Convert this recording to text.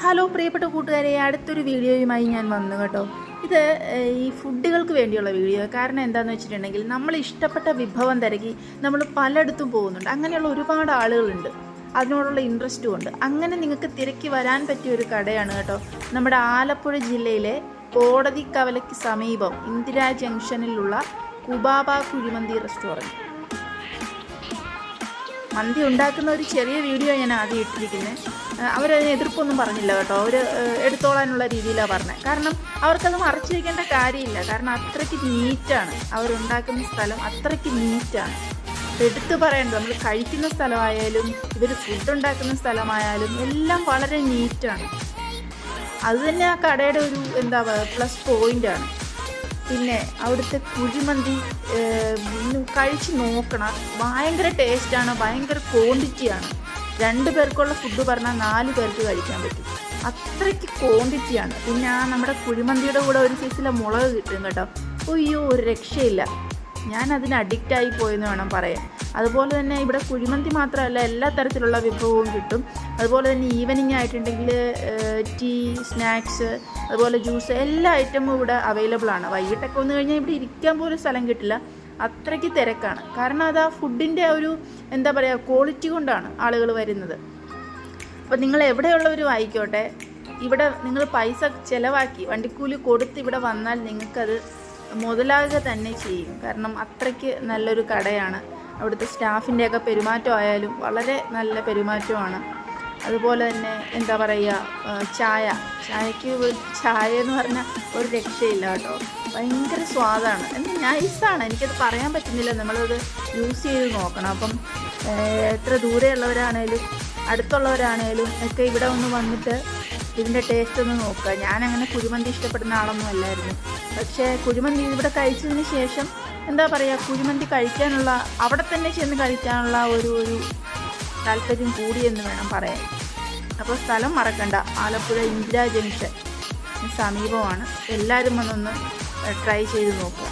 Hello പ്രിയപ്പെട്ട കൂട്ടുകാരെ, അടുത്തൊരു വീഡിയോയുമായി ഞാൻ വന്നു കേട്ടോ. ഇത് ഈ ഫുഡുകൾക്ക് വേണ്ടിയുള്ള വീഡിയോ. കാരണം എന്താണെന്ന് വെച്ചിട്ടുണ്ടെങ്കിൽ നമ്മൾ ഇഷ്ടപ്പെട്ട വിഭവം തിരക്കി നമ്മൾ പലയിടത്തും പോകുന്നുണ്ട്. അങ്ങനെയുള്ള ഒരുപാട് ആളുകളുണ്ട്, അതിനോടുള്ള ഇൻട്രസ്റ്റും ഉണ്ട്. അങ്ങനെ നിങ്ങൾക്ക് തിരക്കി വരാൻ പറ്റിയ ഒരു കടയാണ് കേട്ടോ. നമ്മുടെ ആലപ്പുഴ ജില്ലയിലെ കോടതിക്കവലയ്ക്ക് സമീപം ഇന്ദിരാ ജംഗ്ഷനിലുള്ള കുബാബ കുഴിമന്തി റെസ്റ്റോറൻറ്റ്. മന്തി ഉണ്ടാക്കുന്ന ഒരു ചെറിയ വീഡിയോ ഞാൻ ആദ്യം ഇട്ടിരിക്കുന്നത്. അവരതിന് എതിർപ്പൊന്നും പറഞ്ഞില്ല കേട്ടോ. അവർ എടുത്തോളാനുള്ള രീതിയിലാണ് പറഞ്ഞത്. കാരണം അവർക്കത് മറച്ചു വയ്ക്കേണ്ട കാര്യമില്ല. കാരണം അത്രയ്ക്ക് നീറ്റാണ് അവരുണ്ടാക്കുന്ന സ്ഥലം, അത്രയ്ക്ക് നീറ്റാണ്. എടുത്തു പറയേണ്ടത്, നമ്മൾ കഴിക്കുന്ന സ്ഥലമായാലും ഇവർ ഫുഡ് ഉണ്ടാക്കുന്ന സ്ഥലമായാലും എല്ലാം വളരെ നീറ്റാണ്. അതുതന്നെ ആ കടയുടെ ഒരു പ്ലസ് പോയിൻ്റാണ്. പിന്നെ അവിടുത്തെ കുഴിമന്തി കഴിച്ച് നോക്കണം. ഭയങ്കര ടേസ്റ്റാണ്, ഭയങ്കര ക്വാണ്ടിറ്റിയാണ്. 2 പേർക്കുള്ള ഫുഡ് പറഞ്ഞാൽ 4 പേർക്ക് കഴിക്കാൻ പറ്റും, അത്രയ്ക്ക് ക്വാണ്ടിറ്റിയാണ്. പിന്നെ നമ്മുടെ കുഴിമന്തിയുടെ കൂടെ ഒരു സൈസിലെ മുളക് കിട്ടും കേട്ടോ. അയ്യോ, ഒരു രക്ഷയില്ല. ഞാൻ അതിന് അഡിക്റ്റായി പോയെന്ന് വേണം പറയാൻ. അതുപോലെ തന്നെ ഇവിടെ കുഴിമന്തി മാത്രമല്ല, എല്ലാ തരത്തിലുള്ള വിഭവവും കിട്ടും. അതുപോലെ തന്നെ ഈവനിങ് ആയിട്ടുണ്ടെങ്കിൽ ടീ, സ്നാക്സ്, അതുപോലെ ജ്യൂസ്, എല്ലാ ഐറ്റമും ഇവിടെ അവൈലബിൾ ആണ്. വൈകിട്ടൊക്കെ വന്നു കഴിഞ്ഞാൽ ഇവിടെ ഇരിക്കാൻ പോലും സ്ഥലം കിട്ടില്ല, അത്രയ്ക്ക് തിരക്കാണ്. കാരണം അത് ആ ഫുഡിൻ്റെ ഒരു ക്വാളിറ്റി കൊണ്ടാണ് ആളുകൾ വരുന്നത്. അപ്പോൾ നിങ്ങൾ എവിടെയുള്ളവരും ആയിക്കോട്ടെ, ഇവിടെ നിങ്ങൾ പൈസ ചിലവാക്കി വണ്ടിക്കൂലി കൊടുത്ത് ഇവിടെ വന്നാൽ നിങ്ങൾക്കത് മുതലാകുക തന്നെ ചെയ്യും. കാരണം അത്രയ്ക്ക് നല്ലൊരു കടയാണ്. അവിടുത്തെ സ്റ്റാഫിൻ്റെയൊക്കെ പെരുമാറ്റം ആയാലും വളരെ നല്ല പെരുമാറ്റമാണ്. അതുപോലെ തന്നെ ചായക്ക് ചായ എന്ന് പറഞ്ഞാൽ ഒരു രക്ഷയില്ല കേട്ടോ. ഭയങ്കര സ്വാദാണ്, നൈസാണ്. എനിക്കത് പറയാൻ പറ്റുന്നില്ല, നമ്മളത് യൂസ് ചെയ്ത് നോക്കണം. അപ്പം എത്ര ദൂരെയുള്ളവരാണേലും അടുത്തുള്ളവരാണേലും ഒക്കെ ഇവിടെ ഒന്ന് വന്നിട്ട് ഇതിൻ്റെ ടേസ്റ്റ് ഒന്ന് നോക്കുക. ഞാനങ്ങനെ കുഴിമന്തി ഇഷ്ടപ്പെടുന്ന ആളൊന്നും അല്ലായിരുന്നു. പക്ഷേ കുഴിമന്തി ഇവിടെ കഴിച്ചതിന് ശേഷം കുഴിമന്തി കഴിക്കാനുള്ള, അവിടെ തന്നെ ചെന്ന് കഴിക്കാനുള്ള ഒരു താല്പര്യം കൂടിയെന്ന് വേണം പറയാൻ. അപ്പോൾ സ്ഥലം മറക്കണ്ട, ആലപ്പുഴ ഇന്ദിരാ ജംഗ്ഷൻ സമീപമാണ്. എല്ലാവരും വന്നൊന്ന് ട്രൈ ചെയ്ത് നോക്കുക.